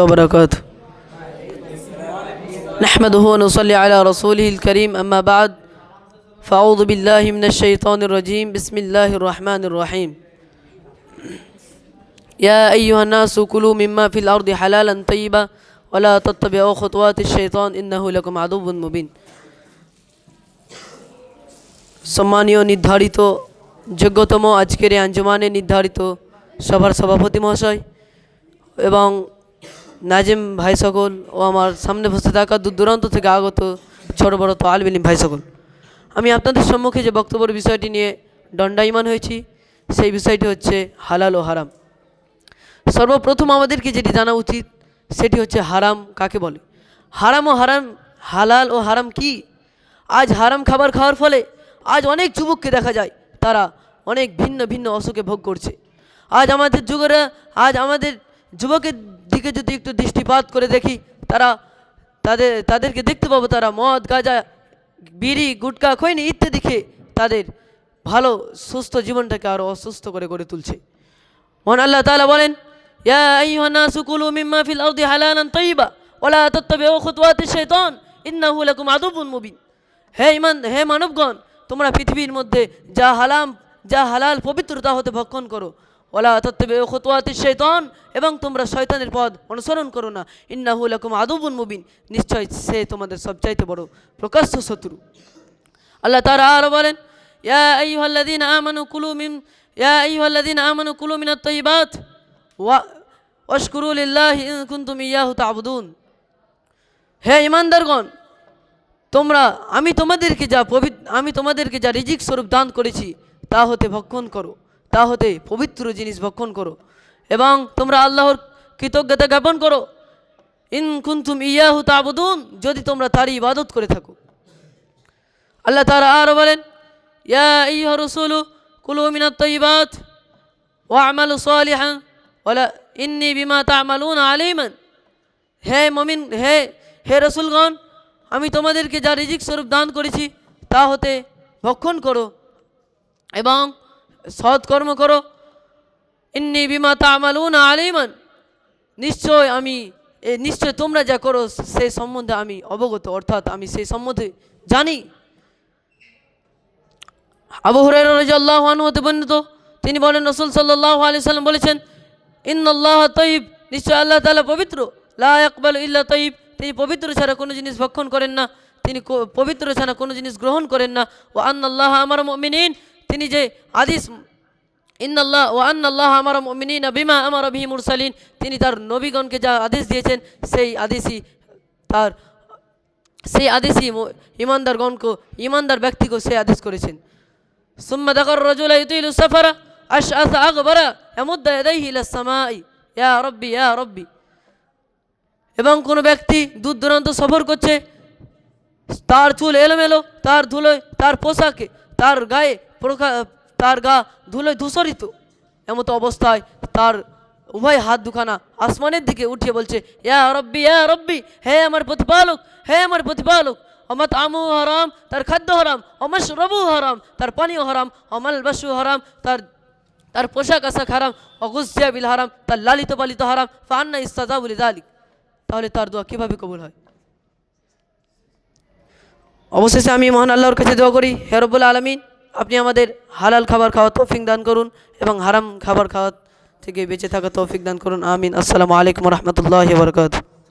وبركاته نحمده ونصلي على رسوله الكريم أما بعد فأعوذ بالله من الشيطان الرجيم بسم الله الرحمن الرحيم يا أيها الناس كلوا مما في الأرض حلالا طيبا ولا تتبعوا خطوات الشيطان إنه لكم عدو مبين সম্মানীয় নির্ধারিত যোগ্যতম আজকের এই আঞ্জুমানে নির্ধারিত সভার সভাপতি মহাশয় এবং নাজিম ভাই সকল ও আমার সামনে বসে থাকা দূর দূরান্ত থেকে আগত ছোট বড় তালিব ইলম ভাই সকল, আমি আপনাদের সম্মুখে যে বক্তব্যের বিষয়টি নিয়ে দণ্ডায়মান হয়েছি সেই বিষয়টি হচ্ছে হালাল ও হারাম। সর্বপ্রথম আমাদেরকে যেটি জানা উচিত সেটি হচ্ছে হারাম কাকে বলে, হারাম ও হারাম, হালাল ও হারাম কি। আজ হারাম খাবার খাওয়ার ফলে আজ অনেক যুবককে দেখা যায় তারা অনেক ভিন্ন ভিন্ন অসুখে ভোগ করছে। আজ আমাদের যুবকরা, আজ আমাদের যুবকের দিকে যদি একটু দৃষ্টিপাত করে দেখি তাদেরকে দেখতে পাবো তারা মদ গাঁজা বিড়ি গুটকা খৈনি ইত্যাদি খেয়ে তাদের ভালো সুস্থ জীবনটাকে আরও অসুস্থ করে গড়ে তুলছে। মহান আল্লাহ তাআলা বলেন, ইয়া আইয়ুহান নাসু কুলু মিম্মা ফিল আরদি হালালান তাইয়্যিবা ওয়ালা তাত্তাবিউ খুতুওয়াতিশ শাইতান ইন্নাহু লাকুম আদুউন মুবিন। হে মানবগণ, তোমরা পৃথিবীর মধ্যে যা হালাল পবিত্রতা হতে ভক্ষণ করো, ওয়ালা তাত্তাবিউ খুতুওয়াতিশ শাইতান, এবং তোমরা শয়তানের পথ অনুসরণ করো না, ইন্নাহু লাকুম আদুউন মুবিন, নিশ্চয় সে তোমাদের সবচাইতে বড় প্রকাশ্য শত্রু। আল্লাহ তাআলা আরো বলেন, ইয়া আইয়ুহাল্লাযীনা আমানু কুলু মিনাত তাইয়্যিবাত ওয়াশকুরু লিল্লাহি ইন কুনতুম ইয়্যাহু তা'বুদুন। হে ঈমানদারগণ, আমি তোমাদেরকে যা রিজিক স্বরূপ দান করেছি তা হতে ভক্ষণ করো, তা হতে পবিত্র জিনিস ভক্ষণ করো, এবং তোমরা আল্লাহর কৃতজ্ঞতা জ্ঞাপন করো। ইন কুনতুম ইয়্যাহু তা'বুদুন, যদি তোমরা তারই ইবাদত করে থাকো। আল্লাহ তাআলা আরো বলেন, ইয়া আইয়ুহার রাসূলু কুলু মিনাত তাইয়্যিবাত ওয়া'মালু সালিহান ওয়ালা ইন্নী বিমা তা'মালুনা আলীমান। হে রাসূলগণ, আমি তোমাদেরকে যা রিজিক স্বরূপ দান করেছি তা হতে ভক্ষণ করো এবং সৎকর্ম করো। ইন্নী বিমা তা'মালুনা আলীমান, নিশ্চয় তোমরা যা করো সেই সম্বন্ধে আমি অবগত, অর্থাৎ আমি সেই সম্বন্ধে জানি। আবু হুরায়রা রাদিয়াল্লাহু আনহু হতে বর্ণিত, তিনি বলেন, রাসূল সাল্লাল্লাহু আলাইহি ওয়াসাল্লাম বলেছেন, ইন্নাল্লাহা তাইয়্যিব, নিশ্চয় আল্লাহ তাআলা পবিত্র, লা ইয়াকবালু ইল্লা তাইয়্যিব, তিনি পবিত্র ছাড়া কোনো জিনিস ভক্ষণ করেন না, তিনি পবিত্র ছাড়া কোনো জিনিস গ্রহণ করেন না। ওয়া আন্নাল্লাহা আমারা মুমিনিন, তিনি যে আদেশ আন্নাল্লাহা আমারা মুমিনিনা বিমা আমারা বিহি মুরসালিন, তিনি তার নবীগণকে যা আদেশ দিয়েছেন সেই আদেশই ইমানদার ব্যক্তিকে সেই আদেশ করেছেন। সুম্মা যাকার রাজুলা ইউতিলু সাফারা আশআসা আগবারা ইয়ামুদ্দু ইয়াদাইহি ইলাস সামাই ইয়া রাব্বি ইয়া রাব্বি। এবং কোনো ব্যক্তি দূর দূরান্ত সফর করছে, তার চুল এলোমেলো, তার ধুলোয়, তার পোশাকে, তার গা ধুলোয় ধূসরিত, এমতো অবস্থায় তার উভয় হাত দুখানা আসমানের দিকে উঠিয়ে বলছে, ইয়া রব্বি ইয়া রব্বি, হে আমার প্রতিপালক, হে আমার প্রতিপালক। অমাতআমু হারাম, তার খাদ্য হারাম, অমাশরাবু হারাম, তার পানীয় হারাম, অমালবাসু হারাম, তার পোশাক আশাক হারাম, অগুযিয়া বিল হারাম, তার লালিত পালিত হারাম, ফাআন্না ইস্তাজাবু লিযালিক, তাহলে তার দোয়া কীভাবে কবুল হয়? অবশেষে আমি মহান আল্লাহর কাছে দোয়া করি, হে রব্বুল আলামিন, আপনি আমাদের হালাল খাবার খাওয়ার তৌফিক দান করুন এবং হারাম খাবার খাওয়া থেকে বেঁচে থাকা তৌফিক দান করুন। আমিন। আসসালামু আলাইকুম ওয়া রাহমাতুল্লাহি ওয়া বারাকাতুহু।